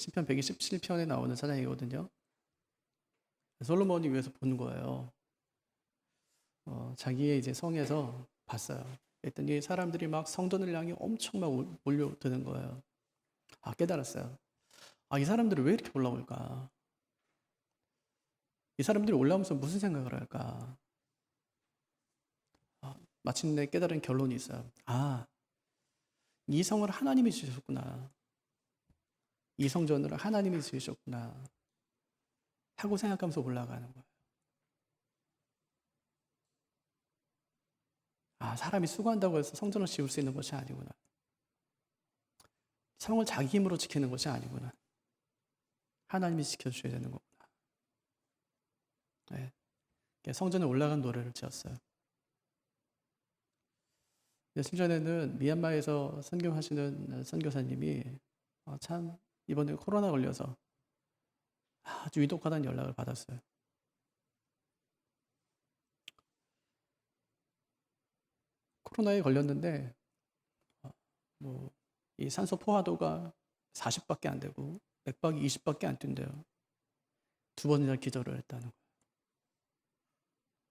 시편 127편에 나오는 찬양이거든요. 솔로몬이 위에서 본 거예요. 자기의 이제 성에서 봤어요. 그랬더니 사람들이 막 성전을 향해 엄청 막 몰려드는 거예요. 깨달았어요. 이 사람들이 왜 이렇게 올라올까? 이 사람들이 올라오면서 무슨 생각을 할까? 마침내 깨달은 결론이 있어요. 이 성을 하나님이 지으셨구나. 이 성전을 하나님이 지으셨구나. 하고 생각하면서 올라가는 거예요. 사람이 수고한다고 해서 성전을 지을 수 있는 것이 아니구나. 성을 자기 힘으로 지키는 것이 아니구나. 하나님이 지켜주셔야 되는 거구나. 네. 성전에 올라간 노래를 지었어요. 심전에는 미얀마에서 선교하시는 선교사님이 참 이번에 코로나 걸려서 아주 위독하다는 연락을 받았어요. 코로나에 걸렸는데 이 산소 포화도가 40밖에 안 되고 맥박이 20밖에 안 뛴대요. 2번이나 기절을 했다는 거예요.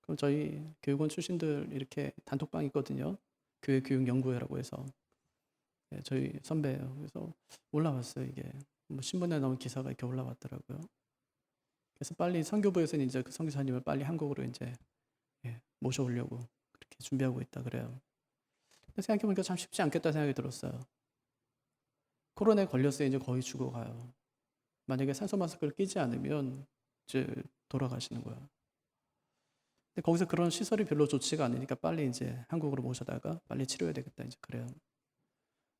그럼 저희 교육원 출신들 이렇게 단톡방 있거든요. 교회 교육연구회라고 해서. 네, 저희 선배예요. 그래서 올라왔어요. 이게 신문에 나온 기사가 이렇게 올라왔더라고요. 그래서 빨리 선교부에서는 이제 그 선교사님을 빨리 한국으로 이제 모셔오려고 그렇게 준비하고 있다 그래요. 생각해보니까 참 쉽지 않겠다 생각이 들었어요. 코로나에 걸렸어요. 이제 거의 죽어가요. 만약에 산소 마스크를 끼지 않으면 이제 돌아가시는 거야. 근데 거기서 그런 시설이 별로 좋지가 않으니까 빨리 이제 한국으로 모셔다가 빨리 치료해야 되겠다 이제 그래요.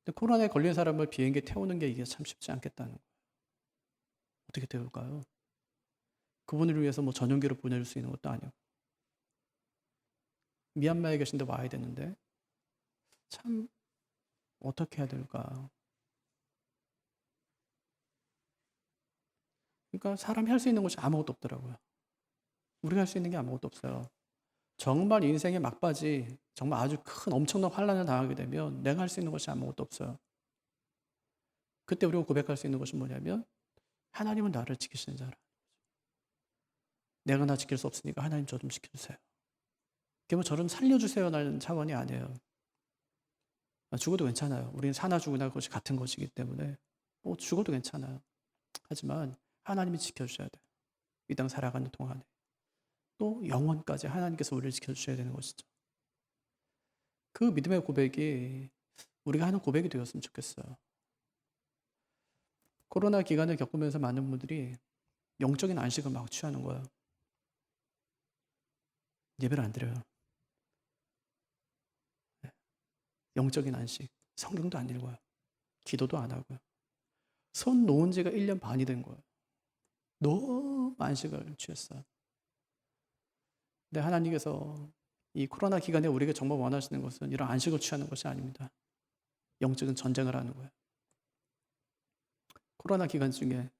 근데 코로나에 걸린 사람을 비행기에 태우는 게 이게 참 쉽지 않겠다는 거예요. 어떻게 태울까요? 그분을 위해서 뭐 전용기로 보내줄 수 있는 것도 아니고 미얀마에 계신데 와야 되는데 참 어떻게 해야 될까? 그러니까 사람이 할 수 있는 것이 아무것도 없더라고요. 우리가 할 수 있는 게 아무것도 없어요. 정말 인생의 막바지, 정말 아주 큰 엄청난 환란을 당하게 되면 내가 할 수 있는 것이 아무것도 없어요. 그때 우리가 고백할 수 있는 것이 뭐냐면 하나님은 나를 지키시는 자라. 내가 나 지킬 수 없으니까 하나님 저 좀 지켜주세요. 그게 뭐 저를 살려주세요라는 차원이 아니에요. 죽어도 괜찮아요. 우리는 사나 죽으나 그것이 같은 것이기 때문에 죽어도 괜찮아요. 하지만 하나님이 지켜주셔야 돼요. 이 땅 살아가는 동안에. 또 영원까지 하나님께서 우리를 지켜주셔야 되는 것이죠. 그 믿음의 고백이 우리가 하는 고백이 되었으면 좋겠어요. 코로나 기간을 겪으면서 많은 분들이 영적인 안식을 막 취하는 거예요. 예배를 안 드려요. 네. 영적인 안식. 성경도 안 읽어요. 기도도 안 하고요. 손 놓은 지가 1년 반이 된 거예요. 너무 안식을 취했어요. 근데 하나님께서 이 코로나 기간에 우리가 정말 원하시는 것은 이런 안식을 취하는 것이 아닙니다. 영적인 전쟁을 하는 거예요. 코로나 기간 중에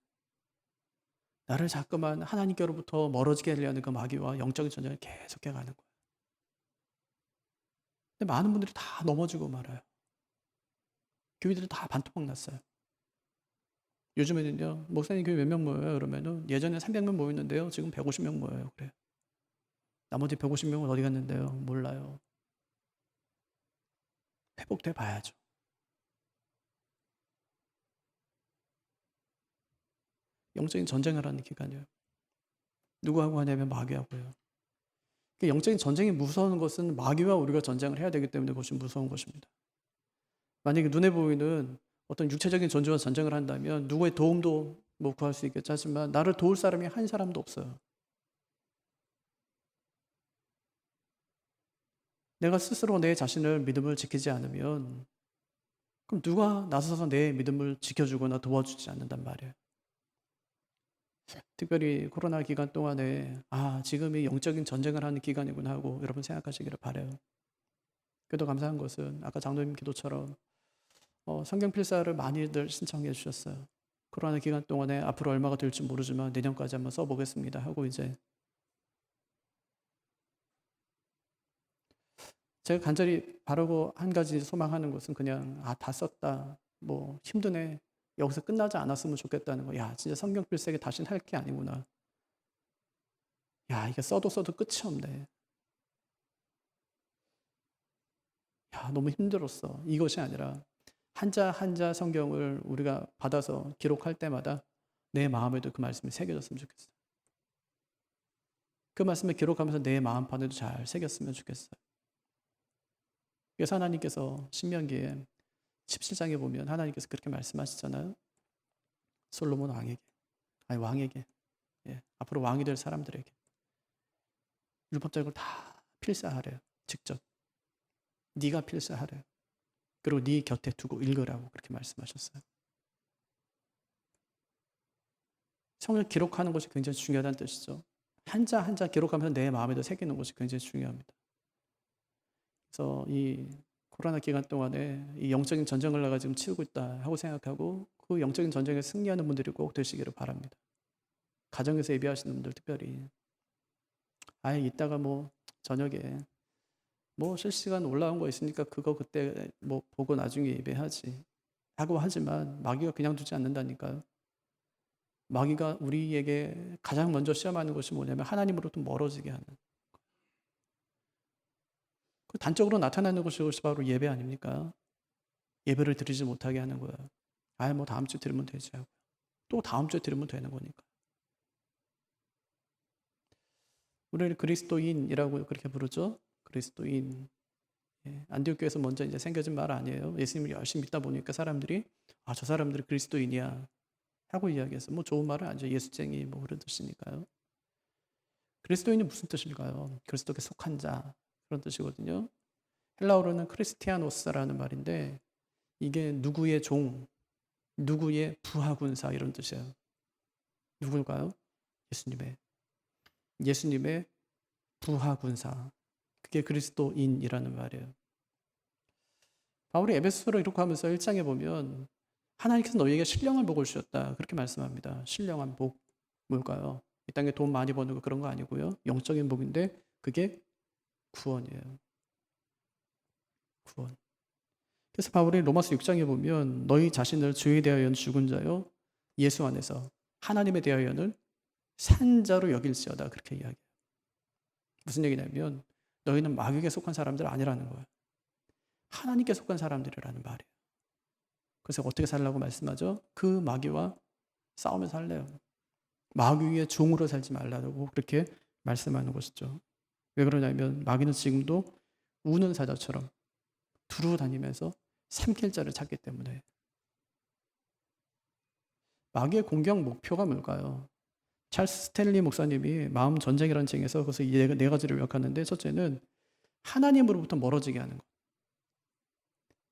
나를 자꾸만 하나님께로부터 멀어지게 하려는 그 마귀와 영적인 전쟁을 계속해 가는 거예요. 근데 많은 분들이 다 넘어지고 말아요. 교회들이 다 반토막 났어요. 요즘에는요, 목사님 교회 몇 명 모여요? 그러면은 예전에 300명 모였는데요, 지금 150명 모여요. 그래요. 나머지 150명은 어디 갔는데요? 몰라요. 회복돼 봐야죠. 영적인 전쟁을 하는 기간이에요. 누구하고 하냐면 마귀하고요. 영적인 전쟁이 무서운 것은 마귀와 우리가 전쟁을 해야 되기 때문에 그것이 무서운 것입니다. 만약에 눈에 보이는 어떤 육체적인 전쟁과 전쟁을 한다면 누구의 도움도 뭐 구할 수 있겠죠. 하지만 나를 도울 사람이 한 사람도 없어요. 내가 스스로 내 자신을 믿음을 지키지 않으면 그럼 누가 나서서 내 믿음을 지켜주거나 도와주지 않는단 말이에요. 특별히 코로나 기간 동안에 지금이 영적인 전쟁을 하는 기간이구나 하고 여러분 생각하시기를 바라요. 그래도 감사한 것은 아까 장로님 기도처럼 성경 필사를 많이들 신청해 주셨어요. 코로나 기간 동안에 앞으로 얼마가 될지 모르지만 내년까지 한번 써보겠습니다 하고 이제 제가 간절히 바라고 한 가지 소망하는 것은 그냥 다 썼다 뭐 힘드네 여기서 끝나지 않았으면 좋겠다는 거. 야, 진짜 성경 필sä기 다시는 할 게 아니구나. 야, 이게 써도 끝이 없네. 야, 너무 힘들었어. 이것이 아니라 한자 한자 성경을 우리가 받아서 기록할 때마다 내 마음에도 그 말씀이 새겨졌으면 좋겠어요. 그 말씀을 기록하면서 내 마음판에도 잘 새겼으면 좋겠어요. 그래서 하나님께서 신명기에 17장에 보면 하나님께서 그렇게 말씀하시잖아요. 솔로몬 왕에게, 앞으로 왕이 될 사람들에게 율법적을 다 필사하래요. 직접 네가 필사하래요. 그리고 네 곁에 두고 읽으라고 그렇게 말씀하셨어요. 성경을 기록하는 것이 굉장히 중요하다는 뜻이죠. 한자 한자 기록하면서 내 마음에도 새기는 것이 굉장히 중요합니다. 그래서 이 코로나 기간 동안에 이 영적인 전쟁을 내가 지금 치르고 있다 하고 생각하고 그 영적인 전쟁에 승리하는 분들이 꼭 되시기를 바랍니다. 가정에서 예배하시는 분들 특별히 아예 이따가 뭐 저녁에 뭐 실시간 올라온 거 있으니까 그거 그때 뭐 보고 나중에 예배하지 하고 하지만 마귀가 그냥 두지 않는다니까요. 마귀가 우리에게 가장 먼저 시험하는 것이 뭐냐면 하나님으로부터 멀어지게 하는, 그 단적으로 나타나는 것이 바로 예배 아닙니까? 예배를 드리지 못하게 하는 거예요. 아예 뭐 다음 주 드리면 되지 하고 또 다음 주에 드리면 되는 거니까. 우리를 그리스도인이라고 그렇게 부르죠. 그리스도인. 안디옥 교회에서 먼저 이제 생겨진 말 아니에요. 예수님을 열심히 믿다 보니까 사람들이 저 사람들이 그리스도인이야 하고 이야기해서 뭐 좋은 말은 아니죠. 예수쟁이 뭐 그런 뜻이니까요. 그리스도인이 무슨 뜻일까요? 그리스도께 속한 자 그런 뜻이거든요. 헬라어로는 크리스티아노스라는 말인데 이게 누구의 종, 누구의 부하군사 이런 뜻이에요. 누굴까요? 예수님의 부하군사. 그게 그리스도인이라는 말이에요. 바울이 에베소서를 이렇게 하면서 1장에 보면 하나님께서 너희에게 신령한 복을 주셨다 그렇게 말씀합니다. 신령한 복 뭘까요? 이 땅에 돈 많이 버는 거 그런 거 아니고요. 영적인 복인데 그게 구원이에요. 구원. 그래서 바울이 로마서 6장에 보면 너희 자신을 주에 대하여는 죽은 자요 예수 안에서 하나님에 대하여는 산 자로 여길지어다 그렇게 이야기해요. 무슨 얘기냐면 너희는 마귀에게 속한 사람들 아니라는 거예요. 하나님께 속한 사람들이라는 말이에요. 그래서 어떻게 살라고 말씀하죠? 그 마귀와 싸우며 살래요. 마귀의 종으로 살지 말라고 그렇게 말씀하는 것이죠. 왜 그러냐면 마귀는 지금도 우는 사자처럼 두루 다니면서 삼킬 자를 찾기 때문에. 마귀의 공격 목표가 뭘까요? 찰스 스탠리 목사님이 마음 전쟁이라는 책에서 그래서 네 가지를 요약하는데 첫째는 하나님으로부터 멀어지게 하는 것.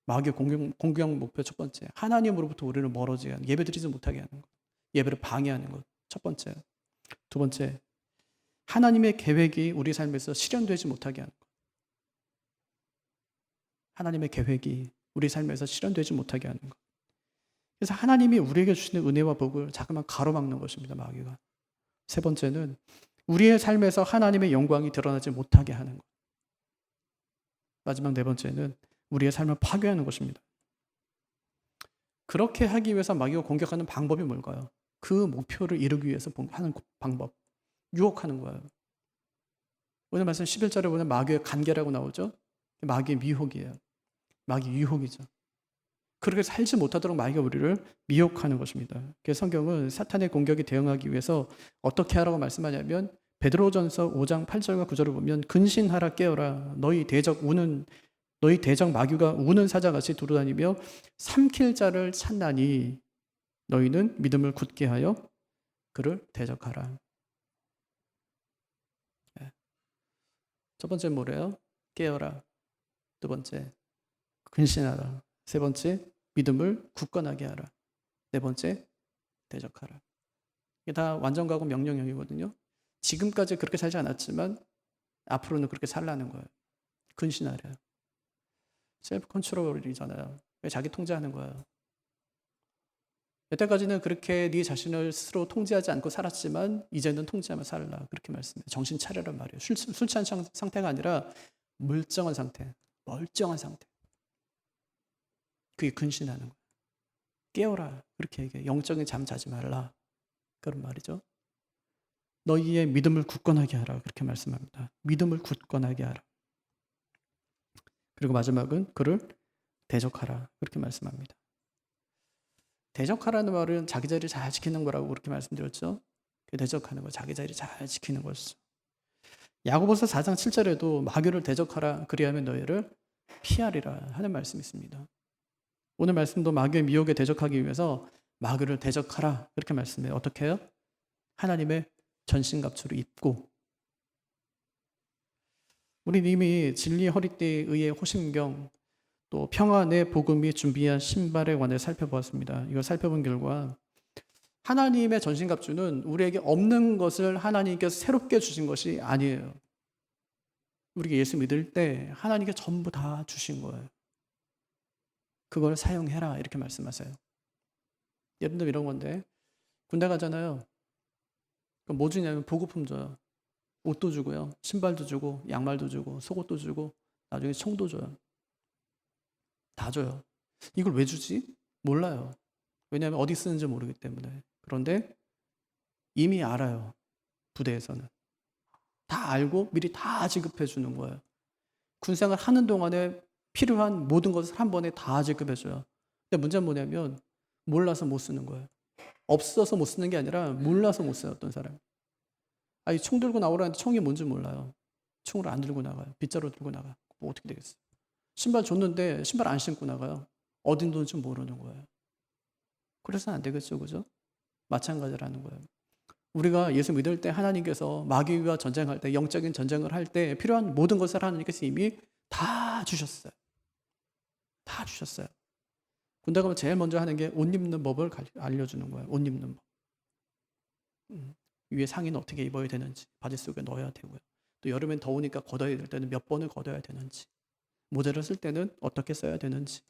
마귀의 공격 목표 첫 번째. 하나님으로부터 우리를 멀어지게 하는, 예배드리지 못하게 하는 것. 예배를 방해하는 것. 첫 번째. 두 번째. 하나님의 계획이 우리 삶에서 실현되지 못하게 하는 것. 하나님의 계획이 우리 삶에서 실현되지 못하게 하는 것. 그래서 하나님이 우리에게 주시는 은혜와 복을 자꾸만 가로막는 것입니다. 마귀가. 세 번째는 우리의 삶에서 하나님의 영광이 드러나지 못하게 하는 것. 마지막 네 번째는 우리의 삶을 파괴하는 것입니다. 그렇게 하기 위해서 마귀가 공격하는 방법이 뭘까요? 그 목표를 이루기 위해서 하는 방법. 유혹하는 거예요. 오늘 말씀 11절에 보면 마귀의 간계라고 나오죠? 마귀의 미혹이에요. 마귀 유혹이죠. 그렇게 살지 못하도록 마귀가 우리를 미혹하는 것입니다. 그래서 성경은 사탄의 공격에 대응하기 위해서 어떻게 하라고 말씀하냐면 베드로전서 5장 8절과 9절을 보면 근신하라 깨어라 너희 대적 마귀가 우는 사자같이 두루다니며 삼킬 자를 찾나니 너희는 믿음을 굳게 하여 그를 대적하라. 첫 번째 뭐래요? 깨어라. 두 번째 근신하라. 세 번째 믿음을 굳건하게 하라. 네 번째 대적하라. 이게 다 완전가고 명령형이거든요. 지금까지 그렇게 살지 않았지만 앞으로는 그렇게 살라는 거예요. 근신하라. 셀프 컨트롤이잖아요. 자기 통제하는 거예요. 여태까지는 그렇게 네 자신을 스스로 통제하지 않고 살았지만 이제는 통제하며 살라. 그렇게 말씀해요. 정신 차려란 말이에요. 술 취한 상태가 아니라 멀쩡한 상태. 그게 근신하는 거예요. 깨어라. 그렇게 얘기해. 영적인 잠 자지 말라. 그런 말이죠. 너희의 믿음을 굳건하게 하라. 그렇게 말씀합니다. 믿음을 굳건하게 하라. 그리고 마지막은 그를 대적하라. 그렇게 말씀합니다. 대적하라는 말은 자기 자리를 잘 지키는 거라고 그렇게 말씀드렸죠. 대적하는 거, 자기 자리 잘 지키는 것이죠. 야고보서 4장 7절에도 마귀를 대적하라. 그리하면 너희를 피하리라 하는 말씀이 있습니다. 오늘 말씀도 마귀의 미혹에 대적하기 위해서 마귀를 대적하라. 그렇게 말씀해요. 어떻게 해요? 하나님의 전신갑주를 입고. 우리 이미 진리 허리띠에 의해 호심경, 또 평안의 복음이 준비한 신발에 관해 살펴보았습니다. 이걸 살펴본 결과 하나님의 전신갑주는 우리에게 없는 것을 하나님께서 새롭게 주신 것이 아니에요. 우리가 예수 믿을 때 하나님께 전부 다 주신 거예요. 그걸 사용해라 이렇게 말씀하세요. 예를 들면 이런 건데 군대 가잖아요. 그럼 뭐 주냐면 보급품 줘요. 옷도 주고요. 신발도 주고 양말도 주고 속옷도 주고 나중에 총도 줘요. 다 줘요. 이걸 왜 주지? 몰라요. 왜냐하면 어디 쓰는지 모르기 때문에. 그런데 이미 알아요. 부대에서는. 다 알고 미리 다 지급해 주는 거예요. 군생활 하는 동안에 필요한 모든 것을 한 번에 다 지급해 줘요. 근데 문제는 뭐냐면 몰라서 못 쓰는 거예요. 없어서 못 쓰는 게 아니라 몰라서 못 써요. 어떤 사람. 아니 총 들고 나오라는데 총이 뭔지 몰라요. 총을 안 들고 나가요. 빗자루 들고 나가. 뭐 어떻게 되겠어요. 신발 줬는데 신발 안 신고 나가요. 어딘 돈인지 모르는 거예요. 그래서는 안 되겠죠. 그죠? 마찬가지라는 거예요. 우리가 예수 믿을 때 하나님께서 마귀와 전쟁할 때, 영적인 전쟁을 할 때 필요한 모든 것을 하나님께서 이미 다 주셨어요. 다 주셨어요. 군대 가면 제일 먼저 하는 게 옷 입는 법을 알려주는 거예요. 옷 입는 법. 위에 상의는 어떻게 입어야 되는지, 바지 속에 넣어야 되고요. 또 여름엔 더우니까 걷어야 될 때는 몇 번을 걷어야 되는지, 모자를 쓸 때는 어떻게 써야 되는지,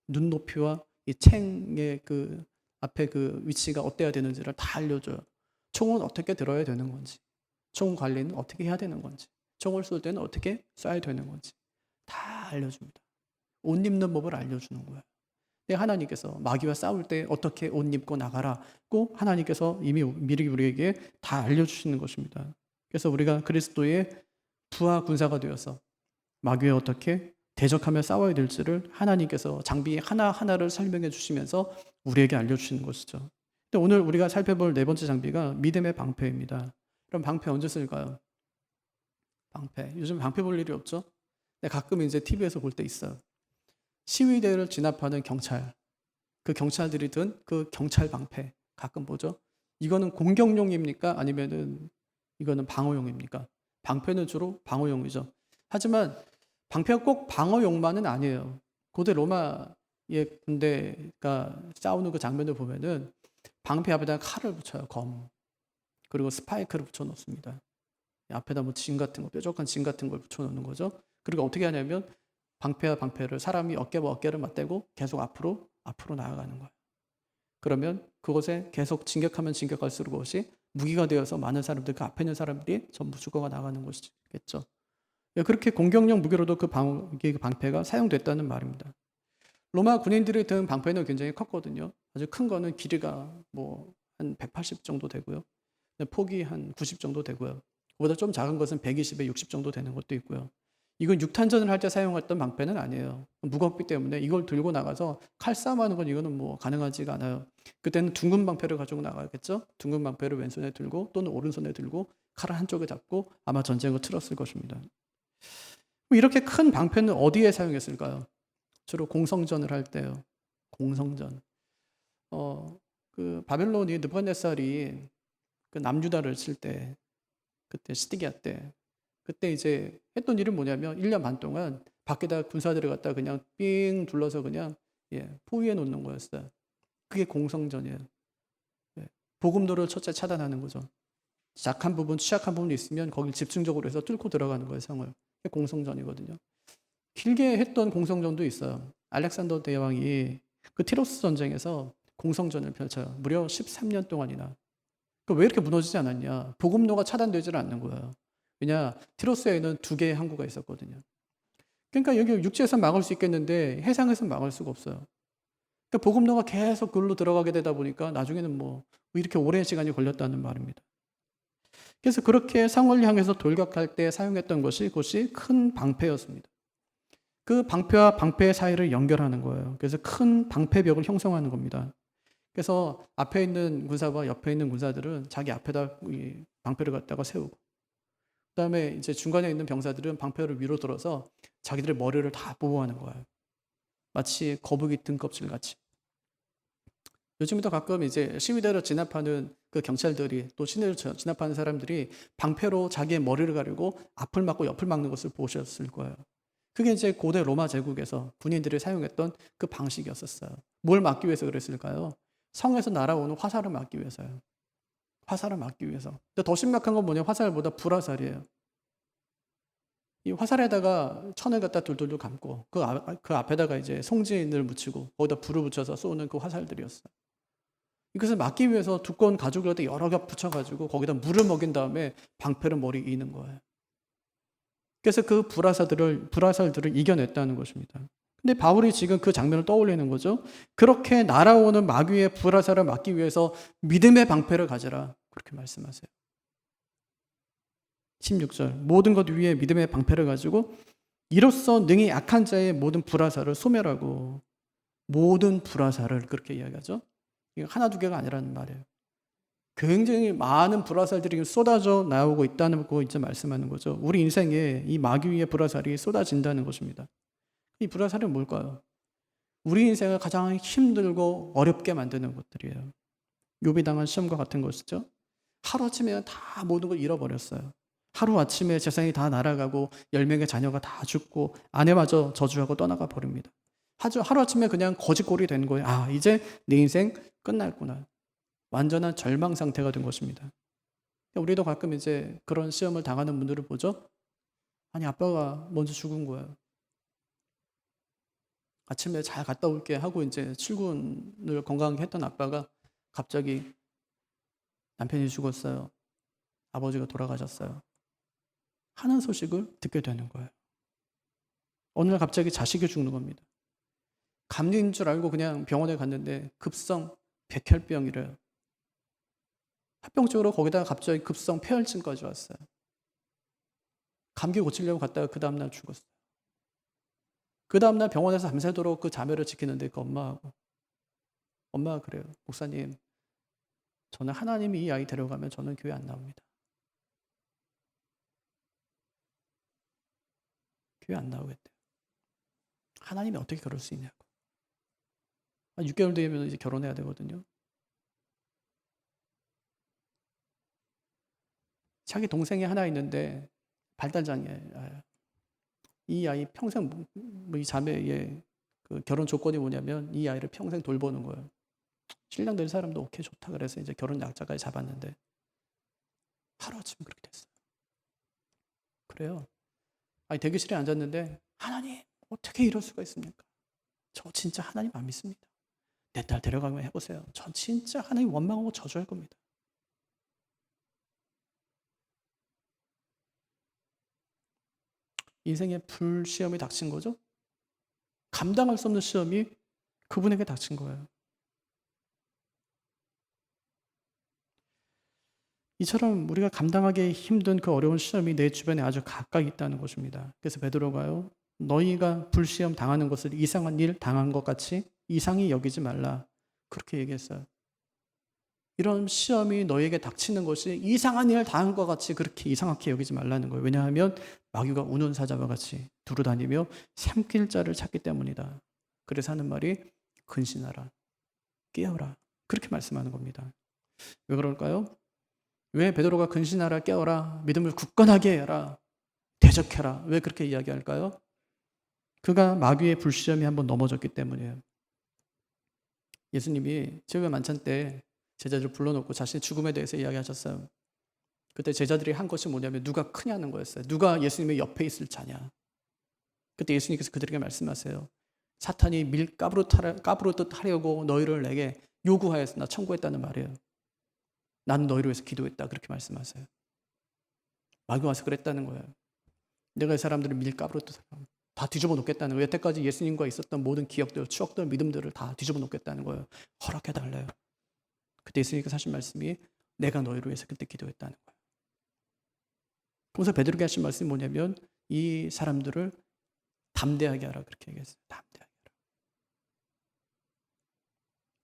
눈높이와 이 챙의 그 앞에 그 위치가 어때야 되는지를 다 알려줘요. 총은 어떻게 들어야 되는 건지, 총 관리는 어떻게 해야 되는 건지, 총을 쏠 때는 어떻게 쏴야 되는 건지 다 알려줍니다. 옷 입는 법을 알려주는 거예요. 근데 하나님께서 마귀와 싸울 때 어떻게 옷 입고 나가라고 하나님께서 이미 미리 우리에게 다 알려주시는 것입니다. 그래서 우리가 그리스도의 부하 군사가 되어서 마귀와 어떻게 대적하며 싸워야 될지를 하나님께서 장비 하나하나를 설명해 주시면서 우리에게 알려주시는 것이죠. 근데 오늘 우리가 살펴볼 네 번째 장비가 믿음의 방패입니다. 그럼 방패 언제 쓸까요? 방패. 요즘 방패 볼 일이 없죠? 근데 가끔 이제 TV에서 볼 때 있어요. 시위대를 진압하는 경찰. 그 경찰들이 든 그 경찰 방패. 가끔 보죠? 이거는 공격용입니까? 아니면은 이거는 방어용입니까? 방패는 주로 방어용이죠. 하지만 방패가 꼭 방어용만은 아니에요. 고대 로마의 군대가 싸우는 그 장면을 보면은 방패 앞에다 칼을 붙여요. 검. 그리고 스파이크를 붙여 놓습니다. 앞에다 뭐 진 같은 거, 뾰족한 진 같은 걸 붙여 놓는 거죠. 그리고 어떻게 하냐면 방패와 방패를 사람이 어깨와 어깨를 맞대고 계속 앞으로 나아가는 거예요. 그러면 그곳에 계속 진격하면 진격할수록 그것이 무기가 되어서 많은 사람들, 그 앞에 있는 사람들이 전부 죽어가 나가는 것이겠죠. 그렇게 공격용 무기로도 그 방패가 사용됐다는 말입니다. 로마 군인들이 든 방패는 굉장히 컸거든요. 아주 큰 거는 길이가 뭐 한 180 정도 되고요. 폭이 한 90 정도 되고요. 그보다 좀 작은 것은 120에 60 정도 되는 것도 있고요. 이건 육탄전을 할 때 사용했던 방패는 아니에요. 무겁기 때문에 이걸 들고 나가서 칼싸움하는 건 이거는 뭐 가능하지가 않아요. 그때는 둥근 방패를 가지고 나가겠죠. 둥근 방패를 왼손에 들고 또는 오른손에 들고 칼을 한쪽에 잡고 아마 전쟁을 치렀을 것입니다. 이렇게 큰 방패는 어디에 사용했을까요? 주로 공성전을 할 때요. 공성전. 그 바벨론이 느부갓네살이 그 남유다를 칠 때, 그때 시드기야 때, 그때 이제 했던 일은 뭐냐면 1년 반 동안 밖에다 군사들을 갖다 그냥 삥 둘러서 그냥 포위해 놓는 거였어요. 그게 공성전이에요. 복음도를 첫째 차단하는 거죠. 약한 부분, 취약한 부분이 있으면 거길 집중적으로 해서 뚫고 들어가는 거예요, 성을. 그게 공성전이거든요. 길게 했던 공성전도 있어요. 알렉산더 대왕이 그 티로스 전쟁에서 공성전을 펼쳐요. 무려 13년 동안이나. 왜 이렇게 무너지지 않았냐? 복음로가 차단되지는 않는 거예요. 왜냐? 티로스에는 2개의 항구가 있었거든요. 그러니까 여기 육지에서 막을 수 있겠는데 해상에서 막을 수가 없어요. 복음로가 계속 글로 들어가게 되다 보니까 나중에는 뭐 이렇게 오랜 시간이 걸렸다는 말입니다. 그래서 그렇게 성을 향해서 돌격할 때 사용했던 것이 그것이 큰 방패였습니다. 그 방패와 방패의 사이를 연결하는 거예요. 그래서 큰 방패벽을 형성하는 겁니다. 그래서 앞에 있는 군사와 옆에 있는 군사들은 자기 앞에다 이 방패를 갖다가 세우고, 그다음에 이제 중간에 있는 병사들은 방패를 위로 들어서 자기들의 머리를 다 보호하는 거예요. 마치 거북이 등껍질 같이. 요즘에도 가끔 이제 시위대로 진압하는 그 경찰들이 또 시내로 진압하는 사람들이 방패로 자기의 머리를 가리고 앞을 막고 옆을 막는 것을 보셨을 거예요. 그게 이제 고대 로마 제국에서 군인들이 사용했던 그 방식이었었어요. 뭘 막기 위해서 그랬을까요? 성에서 날아오는 화살을 막기 위해서요. 화살을 막기 위해서. 근데 더 심각한 건 뭐냐? 화살보다 불화살이에요. 이 화살에다가 천을 갖다 둘둘둘 감고 그 앞에다가 이제 송진을 묻히고 거기다 불을 붙여서 쏘는 그 화살들이었어요. 이것을 막기 위해서 두꺼운 가죽을 갖다 여러 겹 붙여가지고 거기다 물을 먹인 다음에 방패를 머리에 이는 거예요. 그래서 그 불화살들을 이겨냈다는 것입니다. 근데 바울이 지금 그 장면을 떠올리는 거죠. 그렇게 날아오는 마귀의 불화살을 막기 위해서 믿음의 방패를 가져라. 그렇게 말씀하세요. 16절 모든 것 위에 믿음의 방패를 가지고 이로써 능히 약한 자의 모든 불화살을 소멸하고, 모든 불화살을 그렇게 이야기하죠. 이게 하나 두 개가 아니라는 말이에요. 굉장히 많은 불화살들이 쏟아져 나오고 있다는 거 이제 말씀하는 거죠. 우리 인생에 이 마귀의 불화살이 쏟아진다는 것입니다. 이 불화살은 뭘까요? 우리 인생을 가장 힘들고 어렵게 만드는 것들이에요. 욥이 당한 시험과 같은 것이죠. 하루아침에 다 모든 걸 잃어버렸어요. 하루아침에 재산이 다 날아가고 10명의 자녀가 다 죽고 아내마저 저주하고 떠나가 버립니다. 하루아침에 그냥 거지꼴이 된 거예요. 아, 이제 내 인생 끝났구나. 완전한 절망 상태가 된 것입니다. 우리도 가끔 이제 그런 시험을 당하는 분들을 보죠. 아니, 아빠가 먼저 죽은 거예요. 아침에 잘 갔다 올게 하고 이제 출근을 건강하게 했던 아빠가 갑자기 남편이 죽었어요. 아버지가 돌아가셨어요. 하는 소식을 듣게 되는 거예요. 어느 날 갑자기 자식이 죽는 겁니다. 감기인 줄 알고 그냥 병원에 갔는데 급성 백혈병이래요. 합병증으로 거기다가 갑자기 급성 폐혈증까지 왔어요. 감기 고치려고 갔다가 그 다음날 죽었어요. 그 다음날 병원에서 밤새도록 그 자매를 지키는데 그 엄마가 그래요. 목사님, 저는 하나님이 이 아이 데려가면 저는 교회 안 나옵니다. 교회 안 나오겠대요. 하나님이 어떻게 그럴 수 있냐고. 6개월 되면 이제 결혼해야 되거든요. 자기 동생이 하나 있는데 발달장애예요. 이 아이 평생 이 자매의 그 결혼 조건이 뭐냐면 이 아이를 평생 돌보는 거예요. 신랑 될 사람도 오케이 좋다 그래서 이제 결혼 약자까지 잡았는데 하루아침에 그렇게 됐어요. 그래요. 아니 대기실에 앉았는데 하나님 어떻게 이럴 수가 있습니까? 저 진짜 하나님 안 믿습니다. 내 딸 데려가면 해보세요. 전 진짜 하나님 원망하고 저주할 겁니다. 인생의 불시험이 닥친 거죠. 감당할 수 없는 시험이 그분에게 닥친 거예요. 이처럼 우리가 감당하기 힘든 그 어려운 시험이 내 주변에 아주 가까이 있다는 것입니다. 그래서 베드로가요, 너희가 불시험 당하는 것을 이상한 일 당한 것 같이 이상히 여기지 말라. 그렇게 얘기했어요. 이런 시험이 너에게 닥치는 것이 이상한 일을 당한 것 같이 그렇게 이상하게 여기지 말라는 거예요. 왜냐하면 마귀가 우는 사자와 같이 두루다니며 삼킬 자를 찾기 때문이다. 그래서 하는 말이 근신하라, 깨어라. 그렇게 말씀하는 겁니다. 왜 그럴까요? 왜 베드로가 근신하라, 깨어라, 믿음을 굳건하게 해라, 대적해라. 왜 그렇게 이야기할까요? 그가 마귀의 불시험이 한번 넘어졌기 때문이에요. 예수님이 제가 만찬 때 제자들을 불러놓고 자신의 죽음에 대해서 이야기하셨어요. 그때 제자들이 한 것이 뭐냐면 누가 크냐는 거였어요. 누가 예수님의 옆에 있을 자냐. 그때 예수님께서 그들에게 말씀하세요. 사탄이 밀 까부르듯 하려고 너희를 내게 요구하였으나 청구했다는 말이에요. 나는 너희를 위해서 기도했다. 그렇게 말씀하세요. 마귀 와서 그랬다는 거예요. 내가 이 사람들을 밀 까부르듯 하라고. 다 뒤집어 놓겠다는 거예요. 여태까지 예수님과 있었던 모든 기억들, 추억들, 믿음들을 다 뒤집어 놓겠다는 거예요. 허락해달래요. 그때 예수님께서 하신 말씀이 내가 너희를 위해서 그때 기도했다는 거예요. 그래서 베드로가 하신 말씀이 뭐냐면 이 사람들을 담대하게 하라 그렇게 얘기했어요. 담대하게 하라.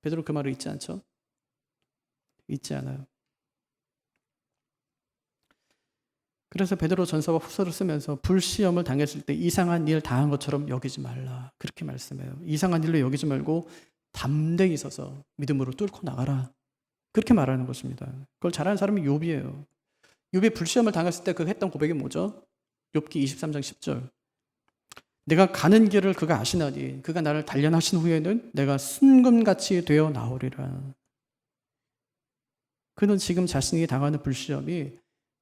베드로 그 말을 잊지 않죠? 잊지 않아요. 그래서 베드로 전서와 후서를 쓰면서 불시험을 당했을 때 이상한 일 당한 것처럼 여기지 말라 그렇게 말씀해요. 이상한 일로 여기지 말고 담대히 서서 믿음으로 뚫고 나가라 그렇게 말하는 것입니다. 그걸 잘하는 사람이 욥이에요. 욥이 불시험을 당했을 때 그 했던 고백이 뭐죠? 욥기 23장 10절. 내가 가는 길을 그가 아시나니 그가 나를 단련하신 후에는 내가 순금같이 되어 나오리라. 그는 지금 자신이 당하는 불시험이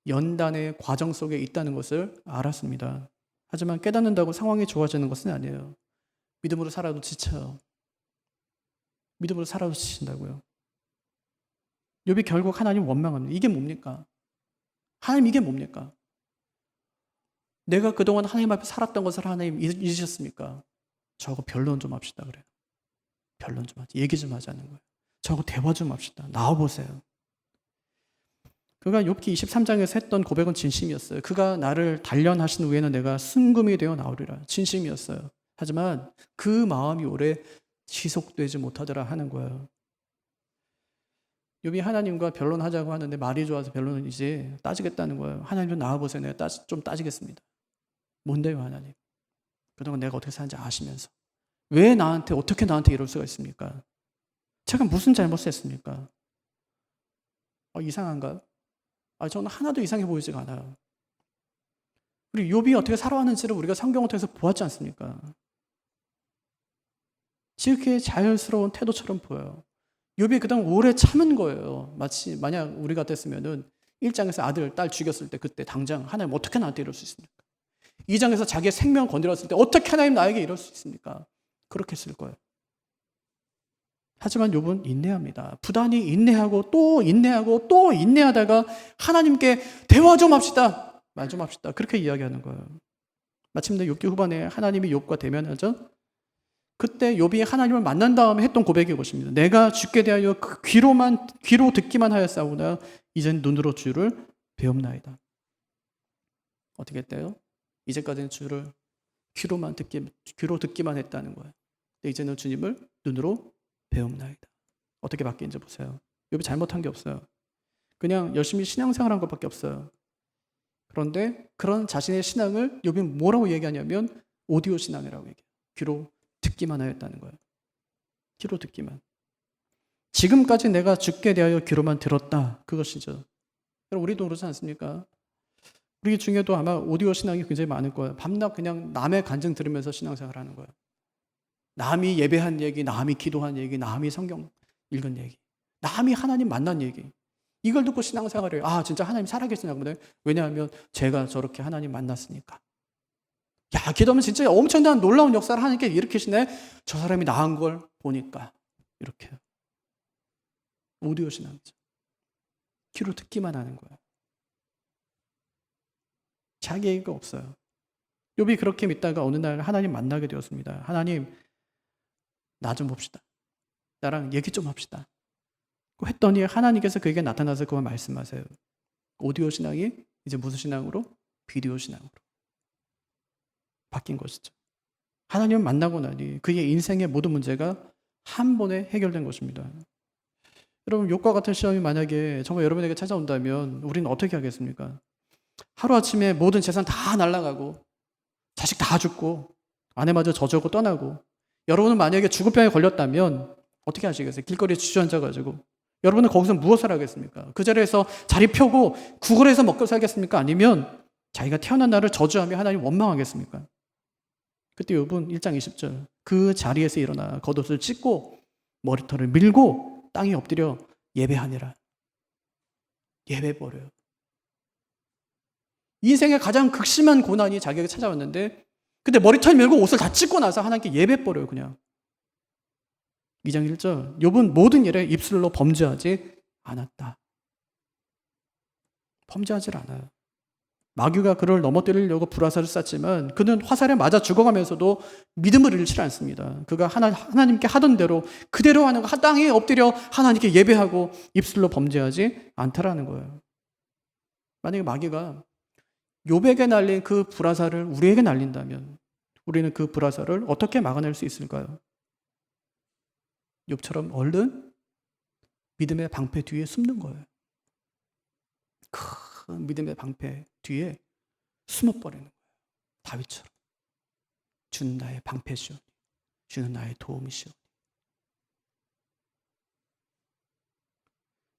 연단의 과정 속에 있다는 것을 알았습니다. 하지만 깨닫는다고 상황이 좋아지는 것은 아니에요. 믿음으로 살아도 지쳐요. 믿음으로 살아도 지친다고요. 욥이 결국 하나님 원망합니다. 이게 뭡니까? 하나님 이게 뭡니까? 내가 그동안 하나님 앞에 살았던 것을 하나님 잊으셨습니까? 저거 변론 좀 합시다 그래요. 변론 좀 하자. 얘기 좀 하자는 거예요. 저거 대화 좀 합시다. 나와보세요. 그가 욥기 23장에서 했던 고백은 진심이었어요. 그가 나를 단련하신 후에는 내가 순금이 되어 나오리라. 진심이었어요. 하지만 그 마음이 오래 지속되지 못하더라 하는 거예요. 욥이 하나님과 변론하자고 하는데 말이 좋아서 변론을 이제 따지겠다는 거예요. 하나님 좀 나와보세요. 내가 좀 따지겠습니다. 뭔데요 하나님? 그동안 내가 어떻게 사는지 아시면서 왜 어떻게 나한테 이럴 수가 있습니까? 제가 무슨 잘못을 했습니까? 이상한가요? 저는 하나도 이상해 보이지가 않아요. 우리 욥이 어떻게 살아왔는지를 우리가 성경을 통해서 보았지 않습니까? 지극히 자연스러운 태도처럼 보여요. 욥이 그동안 오래 참은 거예요. 마치 만약 우리 같았으면은 1장에서 아들, 딸 죽였을 때 그때 당장 하나님 어떻게 나한테 이럴 수 있습니까? 2장에서 자기의 생명 건드렸을 때 어떻게 하나님 나에게 이럴 수 있습니까? 그렇게 했을 거예요. 하지만 욥은 인내합니다. 부단히 인내하고 또 인내하고 또 인내하다가 하나님께 대화 좀 합시다. 말 좀 합시다. 그렇게 이야기하는 거예요. 마침내 욥기 후반에 하나님이 욥과 대면하죠. 그때 욥이 하나님을 만난 다음에 했던 고백이 것입니다. 내가 주께 대하여 귀로 듣기만 하였사오나 이젠 눈으로 주를 배움나이다. 어떻게 했대요? 이제까지는 주를 귀로 듣기만 했다는 거예요. 근데 이제는 주님을 눈으로 배움나이다. 어떻게 바뀌는지 보세요. 욥이 잘못한 게 없어요. 그냥 열심히 신앙생활한 것밖에 없어요. 그런데 그런 자신의 신앙을 욥이 뭐라고 얘기하냐면 오디오 신앙이라고 얘기해요. 귀로 듣기만 하였다는 거예요. 귀로 듣기만. 지금까지 내가 주께 대하여 귀로만 들었다. 그것이죠. 우리도 그러지 않습니까? 우리 중에도 아마 오디오 신앙이 굉장히 많을 거예요. 밤낮 그냥 남의 간증 들으면서 신앙생활 하는 거예요. 남이 예배한 얘기, 남이 기도한 얘기, 남이 성경 읽은 얘기, 남이 하나님 만난 얘기. 이걸 듣고 신앙생활을 해요. 진짜 하나님 살아계시나 보네. 왜냐하면 제가 저렇게 하나님 만났으니까. 야, 기도하면 진짜 엄청난 놀라운 역사를 하나님께 일으키시네. 저 사람이 나은 걸 보니까. 이렇게. 오디오 신앙이죠. 귀로 듣기만 하는 거예요. 자기 얘기가 없어요. 욥이 그렇게 믿다가 어느 날 하나님 만나게 되었습니다. 하나님, 나 좀 봅시다. 나랑 얘기 좀 합시다. 했더니 하나님께서 그에게 나타나서 그만 말씀하세요. 오디오 신앙이 이제 무슨 신앙으로? 비디오 신앙으로 바뀐 것이죠. 하나님을 만나고 나니 그의 인생의 모든 문제가 한 번에 해결된 것입니다. 여러분, 욥과 같은 시험이 만약에 정말 여러분에게 찾아온다면 우리는 어떻게 하겠습니까? 하루아침에 모든 재산 다 날아가고 자식 다 죽고 아내마저 저주고 떠나고 여러분은 만약에 죽을 병에 걸렸다면 어떻게 하시겠어요? 길거리에 주저앉아가지고 여러분은 거기서 무엇을 하겠습니까? 그 자리에서 자리 펴고 구걸해서 먹고 살겠습니까? 아니면 자기가 태어난 날을 저주하며 하나님 원망하겠습니까? 그때 욥은 1장 20절 그 자리에서 일어나 겉옷을 찢고 머리털을 밀고 땅에 엎드려 예배하니라. 예배버려요. 인생의 가장 극심한 고난이 자기에게 찾아왔는데 근데 머리털 밀고 옷을 다 찢고 나서 하나님께 예배버려요. 그냥 2장 1절 욥은 모든 일에 입술로 범죄하지 않았다. 범죄하지 않아요. 마귀가 그를 넘어뜨리려고 불화살을 쐈지만 그는 화살에 맞아 죽어가면서도 믿음을 잃지 않습니다. 그가 하나님께 하던 대로 그대로 하는 거, 땅에 엎드려 하나님께 예배하고 입술로 범죄하지 않다라는 거예요. 만약에 마귀가 욥에게 날린 그 불화살을 우리에게 날린다면 우리는 그 불화살을 어떻게 막아낼 수 있을까요? 욥처럼 얼른 믿음의 방패 뒤에 숨는 거예요. 큰 믿음의 방패 뒤에 숨어버리는 거예요. 다윗처럼. 주는 나의 방패시오. 주는 나의 도움이시오.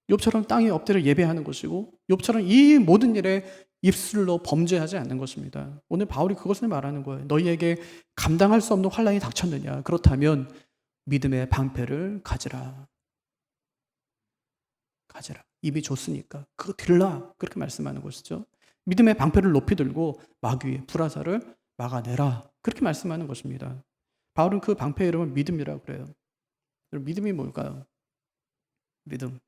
욥처럼 땅에 엎드려 예배하는 것이고 욥처럼 이 모든 일에 입술로 범죄하지 않는 것입니다. 오늘 바울이 그것을 말하는 거예요. 너희에게 감당할 수 없는 환난이 닥쳤느냐? 그렇다면 믿음의 방패를 가지라. 가지라. 입이 좋으니까 그거 들라. 그렇게 말씀하는 것이죠. 믿음의 방패를 높이 들고 마귀의 불화살을 막아내라. 그렇게 말씀하는 것입니다. 바울은 그 방패의 이름을 믿음이라고 그래요. 믿음이 뭘까요? 믿음.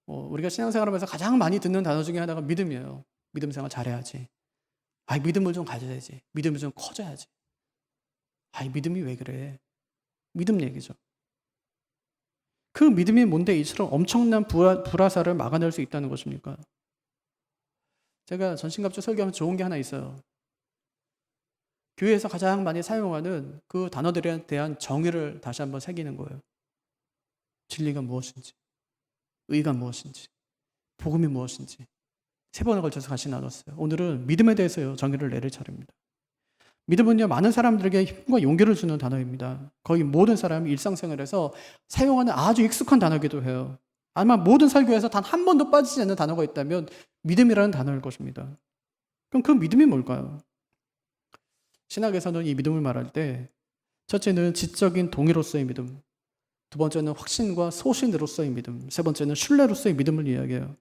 우리가 신앙생활하면서 가장 많이 듣는 단어 중에 하나가 믿음이에요. 믿음 생활 잘해야지. 믿음을 좀 가져야지. 믿음이 좀 커져야지. 믿음이 왜 그래? 믿음 얘기죠. 그 믿음이 뭔데 이처럼 엄청난 불화살을 막아낼 수 있다는 것입니까? 제가 전신갑주 설교하면서 좋은 게 하나 있어요. 교회에서 가장 많이 사용하는 그 단어들에 대한 정의를 다시 한번 새기는 거예요. 진리가 무엇인지, 의가 무엇인지, 복음이 무엇인지 3번에 걸쳐서 같이 나눴어요. 오늘은 믿음에 대해서 정의를 내릴 차례입니다. 믿음은요, 많은 사람들에게 힘과 용기를 주는 단어입니다. 거의 모든 사람이 일상생활에서 사용하는 아주 익숙한 단어이기도 해요. 아마 모든 설교에서 단 한 번도 빠지지 않는 단어가 있다면 믿음이라는 단어일 것입니다. 그럼 그 믿음이 뭘까요? 신학에서는 이 믿음을 말할 때 첫째는 지적인 동의로서의 믿음, 두 번째는 확신과 소신으로서의 믿음, 세 번째는 신뢰로서의 믿음을 이야기해요.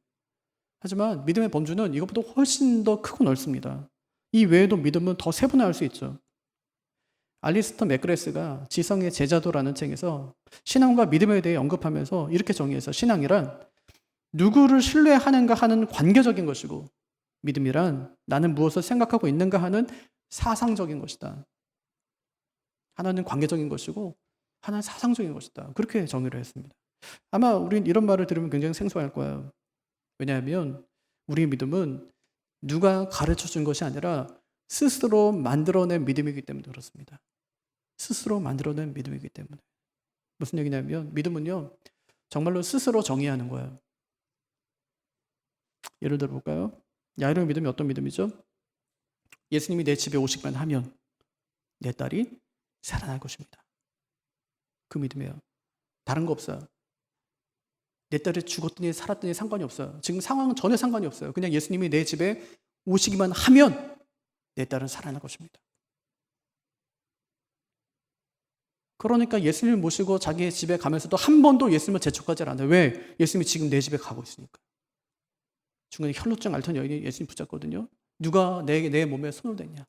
하지만 믿음의 범주는 이것보다 훨씬 더 크고 넓습니다. 이 외에도 믿음은 더 세분화할 수 있죠. 알리스터 맥그레스가 지성의 제자도라는 책에서 신앙과 믿음에 대해 언급하면서 이렇게 정의해서 신앙이란 누구를 신뢰하는가 하는 관계적인 것이고 믿음이란 나는 무엇을 생각하고 있는가 하는 사상적인 것이다. 하나는 관계적인 것이고 하나는 사상적인 것이다. 그렇게 정의를 했습니다. 아마 우린 이런 말을 들으면 굉장히 생소할 거예요. 왜냐하면 우리의 믿음은 누가 가르쳐 준 것이 아니라 스스로 만들어낸 믿음이기 때문에 그렇습니다. 스스로 만들어낸 믿음이기 때문에. 무슨 얘기냐면 믿음은요, 정말로 스스로 정의하는 거예요. 예를 들어 볼까요? 야이로의 믿음이 어떤 믿음이죠? 예수님이 내 집에 오시기만 하면 내 딸이 살아날 것입니다. 그 믿음이에요. 다른 거 없어요. 내 딸이 죽었더니 살았더니 상관이 없어요. 지금 상황은 전혀 상관이 없어요. 그냥 예수님이 내 집에 오시기만 하면 내 딸은 살아날 것입니다. 그러니까 예수님을 모시고 자기의 집에 가면서도 한 번도 예수님을 재촉하지 않아요. 왜? 예수님이 지금 내 집에 가고 있으니까. 중간에 혈루증 앓던 여인이 예수님 붙잡거든요. 누가 내 몸에 손을 댔냐?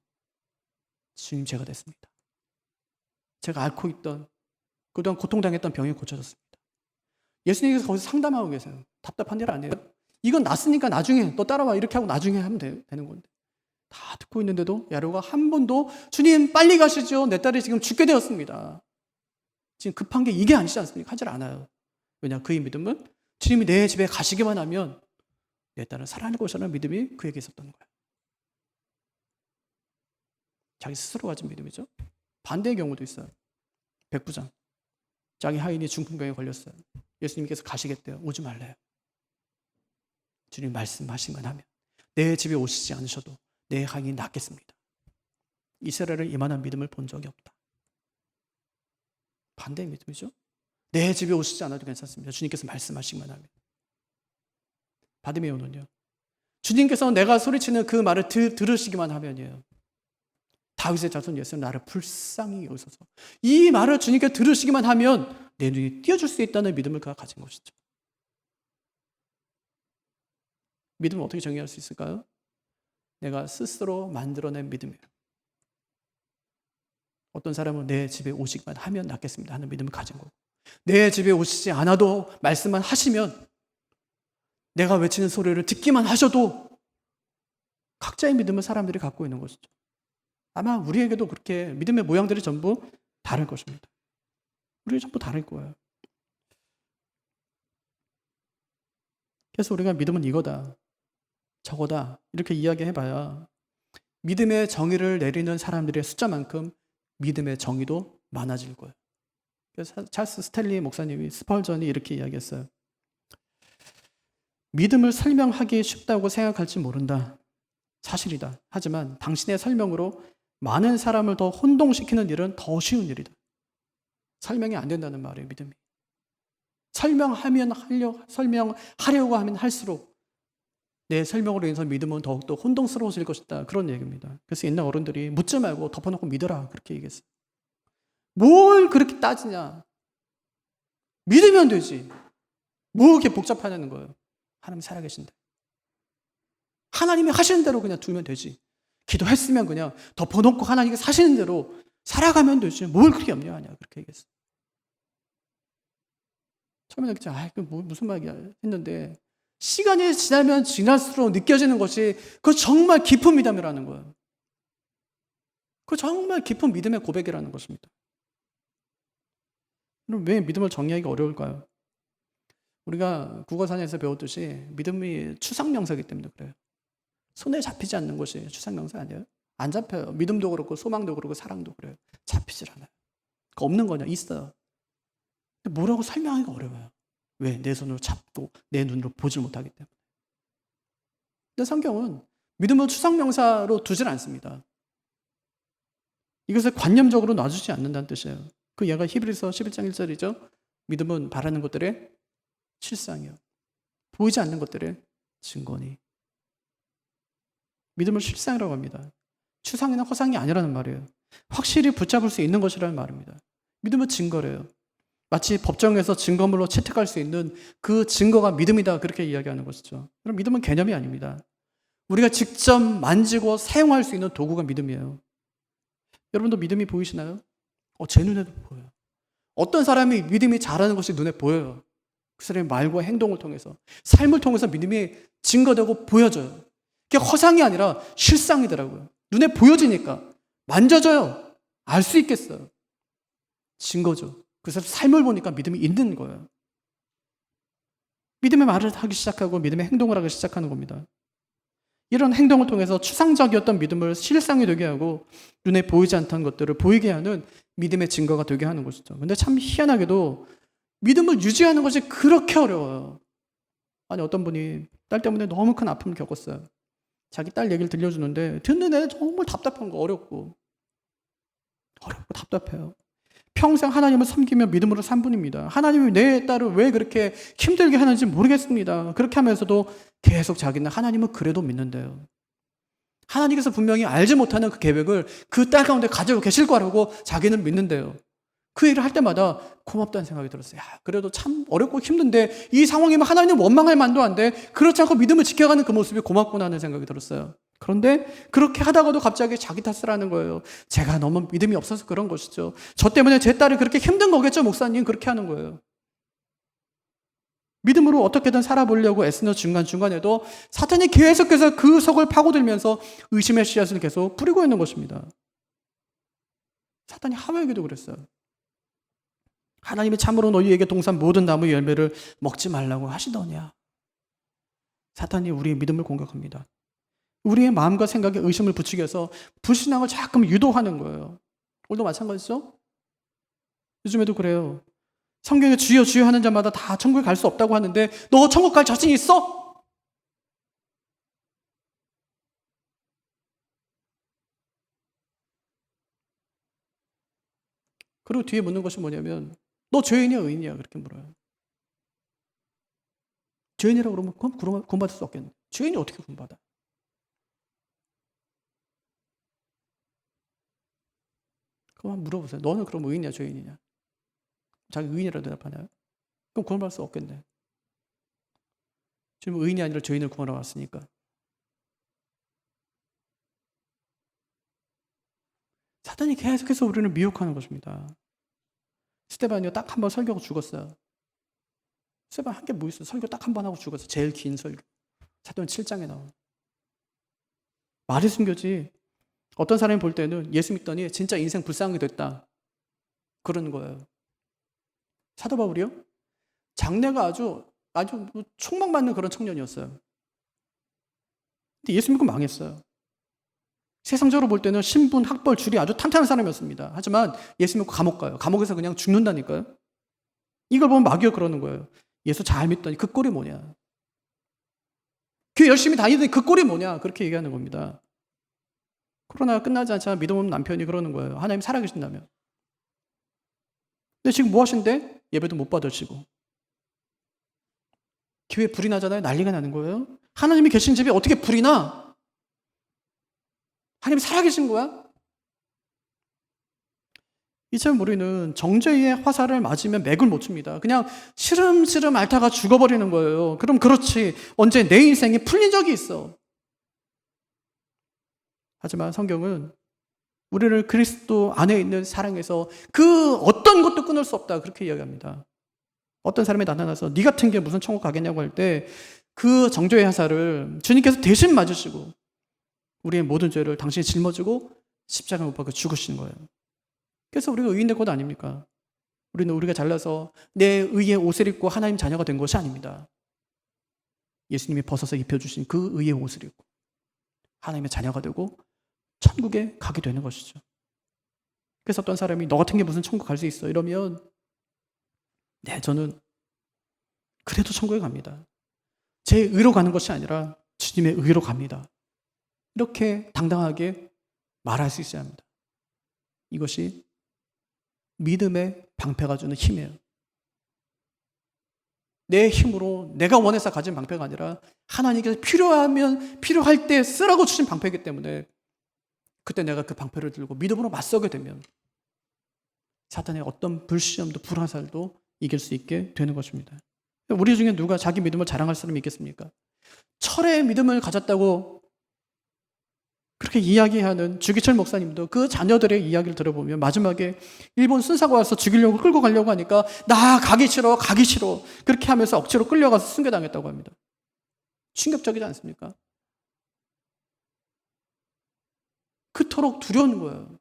주님, 제가 됐습니다. 제가 앓고 있던 그동안 고통당했던 병이 고쳐졌습니다. 예수님께서 거기서 상담하고 계세요. 답답한 일 아니에요? 이건 났으니까 나중에 너 따라와 이렇게 하고 나중에 하면 되는 건데. 다 듣고 있는데도 야로가 한 번도 주님 빨리 가시죠. 내 딸이 지금 죽게 되었습니다. 지금 급한 게 이게 아니지 않습니까? 하질 않아요. 왜냐? 그의 믿음은 주님이 내 집에 가시기만 하면 내 딸은 살아날 것이라는 믿음이 그에게 있었던 거예요. 자기 스스로 가진 믿음이죠. 반대의 경우도 있어요. 백부장. 자기 하인이 중풍병에 걸렸어요. 예수님께서 가시겠대요. 오지 말래요. 주님 말씀하시기만 하면 내 집에 오시지 않으셔도 내 하인이 낫겠습니다. 이스라엘은 이만한 믿음을 본 적이 없다. 반대의 믿음이죠. 내 집에 오시지 않아도 괜찮습니다. 주님께서 말씀하시기만 하면. 바디메오는요. 주님께서 내가 소리치는 그 말을 들으시기만 하면이에요. 다윗의 자손 예수는 나를 불쌍히 여기소서. 이 말을 주님께 들으시기만 하면 내 눈이 띄어줄 수 있다는 믿음을 그가 가진 것이죠. 믿음을 어떻게 정의할 수 있을까요? 내가 스스로 만들어낸 믿음이에요. 어떤 사람은 내 집에 오시기만 하면 낫겠습니다 하는 믿음을 가진 거고, 내 집에 오시지 않아도 말씀만 하시면, 내가 외치는 소리를 듣기만 하셔도 각자의 믿음을 사람들이 갖고 있는 것이죠. 아마 우리에게도 그렇게 믿음의 모양들이 전부 다를 것입니다. 우리 전부 다를 거예요. 그래서 우리가 믿음은 이거다, 저거다 이렇게 이야기해봐야 믿음의 정의를 내리는 사람들의 숫자만큼 믿음의 정의도 많아질 거예요. 그래서 찰스 스탠리 목사님이, 스펄전이 이렇게 이야기했어요. 믿음을 설명하기 쉽다고 생각할지 모른다. 사실이다. 하지만 당신의 설명으로 많은 사람을 더 혼동시키는 일은 더 쉬운 일이다. 설명이 안 된다는 말이에요, 믿음이. 설명하려고 하면 할수록 내 설명으로 인해서 믿음은 더욱더 혼동스러워질 것이다. 그런 얘기입니다. 그래서 옛날 어른들이 묻지 말고 덮어놓고 믿어라. 그렇게 얘기했어요. 뭘 그렇게 따지냐. 믿으면 되지. 뭐 이렇게 복잡하냐는 거예요. 하나님 살아계신다. 하나님이 하시는 대로 그냥 두면 되지. 기도했으면 그냥 덮어놓고 하나님이 사시는 대로 살아가면 되지. 뭘 그렇게 염려하냐. 그렇게 얘기했어요. 처음에는 그냥 무슨 말이야 했는데 시간이 지나면 지날수록 느껴지는 것이 그 정말 깊은 믿음이라는 거예요. 그 정말 깊은 믿음의 고백이라는 것입니다. 그럼 왜 믿음을 정의하기가 어려울까요? 우리가 국어사전에서 배웠듯이 믿음이 추상명사이기 때문에 그래요. 손에 잡히지 않는 것이 추상명사 아니에요? 안 잡혀요. 믿음도 그렇고 소망도 그렇고 사랑도 그래요. 잡히질 않아요. 그러니까 없는 거냐? 있어요. 근데 뭐라고 설명하기가 어려워요. 왜? 내 손으로 잡고 내 눈으로 보질 못하기 때문에. 근데 성경은 믿음을 추상명사로 두질 않습니다. 이것을 관념적으로 놔주지 않는다는 뜻이에요. 그 얘가 히브리서 11장 1절이죠. 믿음은 바라는 것들의 실상이요. 보이지 않는 것들의 증거니. 믿음을 실상이라고 합니다. 추상이나 허상이 아니라는 말이에요. 확실히 붙잡을 수 있는 것이라는 말입니다. 믿음은 증거래요. 마치 법정에서 증거물로 채택할 수 있는 그 증거가 믿음이다. 그렇게 이야기하는 것이죠. 그럼 믿음은 개념이 아닙니다. 우리가 직접 만지고 사용할 수 있는 도구가 믿음이에요. 여러분도 믿음이 보이시나요? 제 눈에도 보여요. 어떤 사람이 믿음이 잘하는 것이 눈에 보여요. 그 사람의 말과 행동을 통해서, 삶을 통해서 믿음이 증거되고 보여져요. 그게 허상이 아니라 실상이더라고요. 눈에 보여지니까 만져져요. 알 수 있겠어요. 증거죠. 그 사람 삶을 보니까 믿음이 있는 거예요. 믿음의 말을 하기 시작하고 믿음의 행동을 하기 시작하는 겁니다. 이런 행동을 통해서 추상적이었던 믿음을 실상이 되게 하고 눈에 보이지 않던 것들을 보이게 하는 믿음의 증거가 되게 하는 것이죠. 근데 참 희한하게도 믿음을 유지하는 것이 그렇게 어려워요. 아니, 어떤 분이 딸 때문에 너무 큰 아픔을 겪었어요. 자기 딸 얘기를 들려주는데 듣는 애는 정말 답답한 거, 어렵고 답답해요. 평생 하나님을 섬기며 믿음으로 산 분입니다. 하나님이 내 딸을 왜 그렇게 힘들게 하는지 모르겠습니다. 그렇게 하면서도 계속 자기는 하나님은 그래도 믿는데요. 하나님께서 분명히 알지 못하는 그 계획을 그 딸 가운데 가지고 계실 거라고 자기는 믿는데요. 그 일을 할 때마다 고맙다는 생각이 들었어요. 야, 그래도 참 어렵고 힘든데 이 상황이면 하나님 원망할 만도 한데 그렇지 않고 믿음을 지켜가는 그 모습이 고맙구나 하는 생각이 들었어요. 그런데 그렇게 하다가도 갑자기 자기 탓을 하는 거예요. 제가 너무 믿음이 없어서 그런 것이죠. 저 때문에 제 딸이 그렇게 힘든 거겠죠, 목사님. 그렇게 하는 거예요. 믿음으로 어떻게든 살아보려고 애쓰는 중간중간에도 사탄이 계속해서 그 속을 파고들면서 의심의 씨앗을 계속 뿌리고 있는 것입니다. 사탄이 하와에게도 그랬어요. 하나님이 참으로 너희에게 동산 모든 나무 열매를 먹지 말라고 하시더냐. 사탄이 우리의 믿음을 공격합니다. 우리의 마음과 생각에 의심을 붙이기 위해서 불신앙을 자꾸 유도하는 거예요. 오늘도 마찬가지죠? 요즘에도 그래요. 성경에 주여 주여 하는 자마다 다 천국에 갈 수 없다고 하는데 너 천국 갈 자신 있어? 그리고 뒤에 묻는 것이 뭐냐면 너 죄인이야 의인이야 그렇게 물어요. 죄인이라고 그러면 그럼 구원받을 수 없겠네. 죄인이 어떻게 구원받아? 그럼 물어보세요. 너는 그럼 의인이야 죄인이냐? 자기 의인이라고 대답하나요? 그럼 구원받을 수 없겠네. 지금 의인이 아니라 죄인을 구원하러 왔으니까. 사탄이 계속해서 우리를 미혹하는 것입니다. 스테반이요 딱 한 번 설교하고 죽었어요. 스테반 한 게 뭐 있어요? 설교 딱 한 번 하고 죽었어요. 제일 긴 설교. 사도행 7장에 나와요. 말이 숨겨지. 어떤 사람이 볼 때는 예수 믿더니 진짜 인생 불쌍하게 됐다, 그러는 거예요. 사도 바울이요? 장래가 아주 촉망받는 그런 청년이었어요. 근데 예수 믿고 망했어요. 세상적으로 볼 때는 신분, 학벌, 줄이 아주 탄탄한 사람이었습니다. 하지만 예수 믿고 감옥 가요. 감옥에서 그냥 죽는다니까요. 이걸 보면 마귀가 그러는 거예요. 예수 잘 믿더니 그 꼴이 뭐냐. 교회 열심히 다니더니 그 꼴이 뭐냐. 그렇게 얘기하는 겁니다. 코로나가 끝나지 않자 믿음 없는 남편이 그러는 거예요. 하나님 살아계신다며. 근데 지금 뭐 하신대? 예배도 못 받으시고. 교회 불이 나잖아요. 난리가 나는 거예요. 하나님이 계신 집에 어떻게 불이 나? 하나님 살아계신 거야? 이처럼 우리는 정죄의 화살을 맞으면 맥을 못 춥니다. 그냥 시름시름 앓다가 죽어버리는 거예요. 그럼 그렇지, 언제 내 인생이 풀린 적이 있어. 하지만 성경은 우리를 그리스도 안에 있는 사랑에서 그 어떤 것도 끊을 수 없다, 그렇게 이야기합니다. 어떤 사람이 나타나서 네 같은 게 무슨 천국 가겠냐고 할 때 그 정죄의 화살을 주님께서 대신 맞으시고 우리의 모든 죄를 당신이 짊어지고 십자가에 못 박혀 죽으시는 거예요. 그래서 우리가 의인된 것 아닙니까? 우리가 잘나서 내 의의 옷을 입고 하나님 자녀가 된 것이 아닙니다. 예수님이 벗어서 입혀주신 그 의의 옷을 입고 하나님의 자녀가 되고 천국에 가게 되는 것이죠. 그래서 어떤 사람이 너 같은 게 무슨 천국 갈 수 있어? 이러면 네, 저는 그래도 천국에 갑니다. 제 의로 가는 것이 아니라 주님의 의로 갑니다. 이렇게 당당하게 말할 수 있어야 합니다. 이것이 믿음의 방패가 주는 힘이에요. 내 힘으로 내가 원해서 가진 방패가 아니라 하나님께서 필요할 때 쓰라고 주신 방패이기 때문에 그때 내가 그 방패를 들고 믿음으로 맞서게 되면 사탄의 어떤 불시험도 불화살도 이길 수 있게 되는 것입니다. 우리 중에 누가 자기 믿음을 자랑할 사람이 있겠습니까? 철의 믿음을 가졌다고 그렇게 이야기하는 주기철 목사님도 그 자녀들의 이야기를 들어보면 마지막에 일본 순사가 와서 죽이려고 끌고 가려고 하니까 나 가기 싫어 그렇게 하면서 억지로 끌려가서 순교당했다고 합니다. 충격적이지 않습니까? 그토록 두려운 거예요.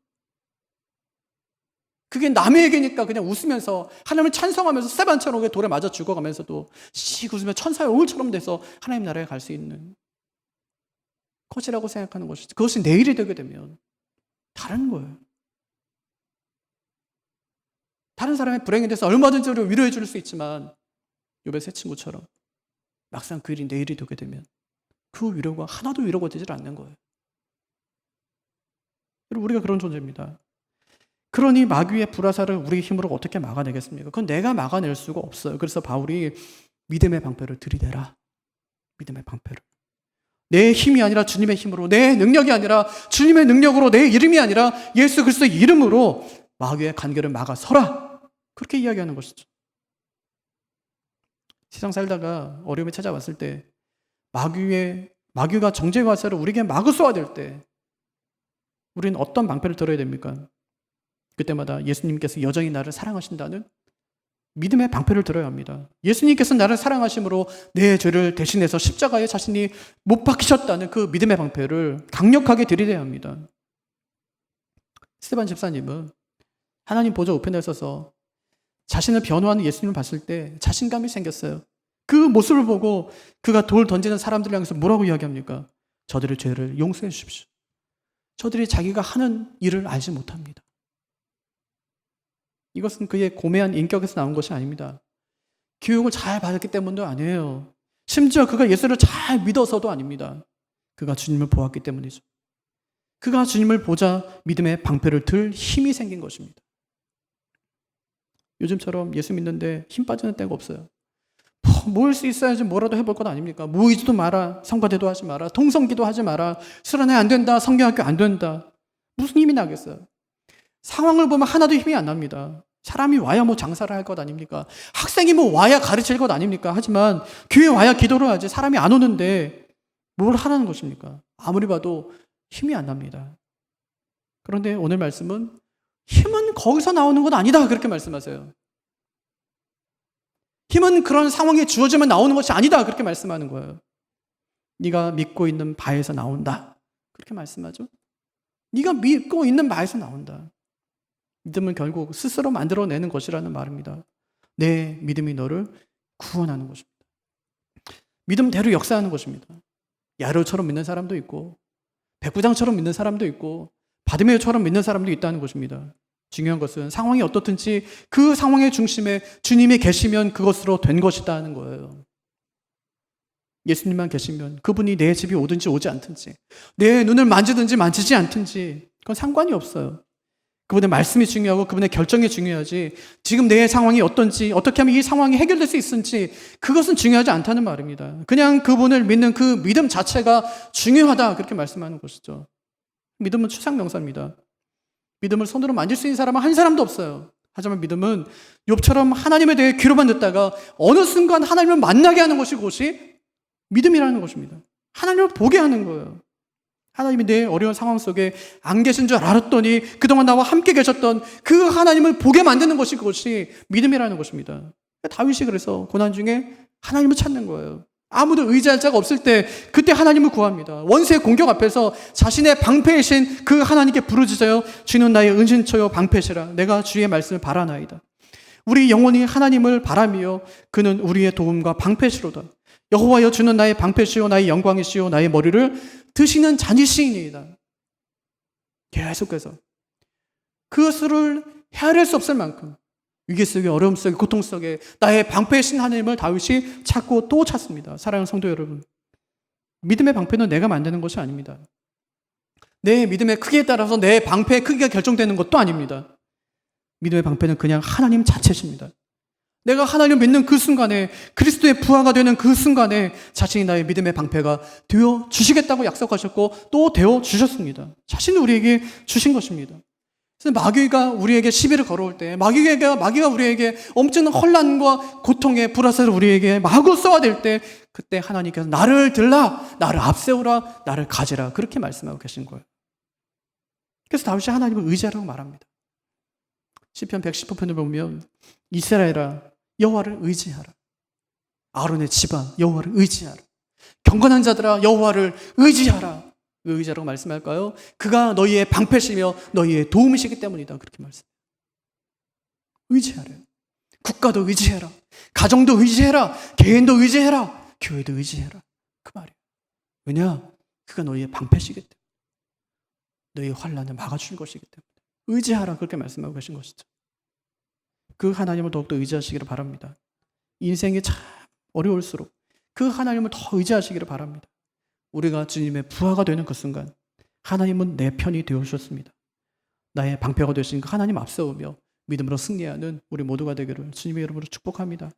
그게 남의 얘기니까 그냥 웃으면서 하나님을 찬송하면서 세반처럼 돌에 맞아 죽어가면서도 씩 웃으며 천사의 얼굴처럼 돼서 하나님 나라에 갈 수 있는 것이라고 생각하는 것이죠. 그것이 내일이 되게 되면 다른 거예요. 다른 사람의 불행에 대해서 얼마든지 우리가 위로해 줄 수 있지만 욥의 세 친구처럼 막상 그 일이 내일이 되게 되면 그 위로가 하나도 위로가 되질 않는 거예요. 우리가 그런 존재입니다. 그러니 마귀의 불화살을 우리의 힘으로 어떻게 막아내겠습니까? 그건 내가 막아낼 수가 없어요. 그래서 바울이 믿음의 방패를 들이대라. 믿음의 방패를. 내 힘이 아니라 주님의 힘으로, 내 능력이 아니라 주님의 능력으로, 내 이름이 아니라 예수 그리스도의 이름으로 마귀의 간결을 막아서라. 그렇게 이야기하는 것이죠. 세상 살다가 어려움이 찾아왔을 때 마귀가 정죄의 화살을 우리에게 마구 쏘아댈 때 우리는 어떤 방패를 들어야 됩니까? 그때마다 예수님께서 여전히 나를 사랑하신다는 믿음의 방패를 들어야 합니다. 예수님께서 나를 사랑하심으로 내 죄를 대신해서 십자가에 자신이 못 박히셨다는 그 믿음의 방패를 강력하게 들이대야 합니다. 스테반 집사님은 하나님 보좌 우편에 서서 자신을 변호하는 예수님을 봤을 때 자신감이 생겼어요. 그 모습을 보고 그가 돌 던지는 사람들을 향해서 뭐라고 이야기합니까? 저들의 죄를 용서해 주십시오. 저들이 자기가 하는 일을 알지 못합니다. 이것은 그의 고매한 인격에서 나온 것이 아닙니다. 교육을 잘 받았기 때문도 아니에요. 심지어 그가 예수를 잘 믿어서도 아닙니다. 그가 주님을 보았기 때문이죠. 그가 주님을 보자 믿음의 방패를 들 힘이 생긴 것입니다. 요즘처럼 예수 믿는데 힘 빠지는 때가 없어요. 모일 수 있어야지 뭐라도 해볼 것 아닙니까? 모이지도 마라, 성가대도 하지 마라, 통성기도 하지 마라, 수련회 안 된다, 성경학교 안 된다. 무슨 힘이 나겠어요? 상황을 보면 하나도 힘이 안 납니다. 사람이 와야 뭐 장사를 할 것 아닙니까? 학생이 뭐 와야 가르칠 것 아닙니까? 하지만 교회 와야 기도를 하지 사람이 안 오는데 뭘 하라는 것입니까? 아무리 봐도 힘이 안 납니다. 그런데 오늘 말씀은 힘은 거기서 나오는 건 아니다, 그렇게 말씀하세요. 힘은 그런 상황에 주어지면 나오는 것이 아니다, 그렇게 말씀하는 거예요. 네가 믿고 있는 바에서 나온다. 그렇게 말씀하죠. 네가 믿고 있는 바에서 나온다. 믿음은 결국 스스로 만들어내는 것이라는 말입니다. 내 믿음이 너를 구원하는 것입니다. 믿음대로 역사하는 것입니다. 야로처럼 믿는 사람도 있고 백부장처럼 믿는 사람도 있고 바디메오처럼 믿는 사람도 있다는 것입니다. 중요한 것은 상황이 어떻든지 그 상황의 중심에 주님이 계시면 그것으로 된 것이다 하는 거예요. 예수님만 계시면 그분이 내 집이 오든지 오지 않든지 내 눈을 만지든지 만지지 않든지 그건 상관이 없어요. 그분의 말씀이 중요하고 그분의 결정이 중요하지 지금 내 상황이 어떤지 어떻게 하면 이 상황이 해결될 수 있을지 그것은 중요하지 않다는 말입니다. 그냥 그분을 믿는 그 믿음 자체가 중요하다 그렇게 말씀하는 것이죠. 믿음은 추상명사입니다. 믿음을 손으로 만질 수 있는 사람은 한 사람도 없어요. 하지만 믿음은 욥처럼 하나님에 대해 귀로만 듣다가 어느 순간 하나님을 만나게 하는 것이 그것이 믿음이라는 것입니다. 하나님을 보게 하는 거예요. 하나님이 내 어려운 상황 속에 안 계신 줄 알았더니 그동안 나와 함께 계셨던 그 하나님을 보게 만드는 것이 그것이 믿음이라는 것입니다. 다윗이 그래서 고난 중에 하나님을 찾는 거예요. 아무도 의지할 자가 없을 때 그때 하나님을 구합니다. 원수의 공격 앞에서 자신의 방패이신 그 하나님께 부르짖어요. 주는 나의 은신처요 방패시라. 내가 주의 말씀을 바라나이다. 우리 영혼이 하나님을 바라며 그는 우리의 도움과 방패시로다. 여호와여 주는 나의 방패시요 나의 영광이시요 나의 머리를 드시는 자니시이니이다. 계속해서 그것을 헤아릴 수 없을 만큼 위기 속에 어려움 속에 고통 속에 나의 방패이신 하나님을 다윗이 찾고 또 찾습니다. 사랑하는 성도 여러분, 믿음의 방패는 내가 만드는 것이 아닙니다. 내 믿음의 크기에 따라서 내 방패의 크기가 결정되는 것도 아닙니다. 믿음의 방패는 그냥 하나님 자체십니다. 내가 하나님을 믿는 그 순간에 그리스도의 부하가 되는 그 순간에 자신이 나의 믿음의 방패가 되어 주시겠다고 약속하셨고 또 되어 주셨습니다. 자신을 우리에게 주신 것입니다. 그래서 마귀가 우리에게 시비를 걸어올 때 마귀가 우리에게 엄청난 혼란과 고통의 불화살을 우리에게 마구 쏘아댈 때 그때 하나님께서 나를 들라, 나를 앞세우라, 나를 가지라 그렇게 말씀하고 계신 거예요. 그래서 다윗이 하나님을 의지하라고 말합니다. 시편 119편을 보면 이스라엘아 여호와를 의지하라. 아론의 집안 여호와를 의지하라. 경건한 자들아 여호와를 의지하라. 왜 의지하라고 말씀할까요? 그가 너희의 방패시며 너희의 도움이시기 때문이다. 그렇게 말씀해요. 의지하래요. 국가도 의지해라. 가정도 의지해라. 개인도 의지해라. 교회도 의지해라. 그 말이에요. 왜냐? 그가 너희의 방패시기 때문에 너희의 환난을 막아줄 것이기 때문에 의지하라. 그렇게 말씀하고 계신 것이죠. 그 하나님을 더욱더 의지하시기를 바랍니다. 인생이 참 어려울수록 그 하나님을 더 의지하시기를 바랍니다. 우리가 주님의 부하가 되는 그 순간 하나님은 내 편이 되어주셨습니다. 나의 방패가 되신 그 하나님 앞세우며 믿음으로 승리하는 우리 모두가 되기를 주님의 이름으로 축복합니다.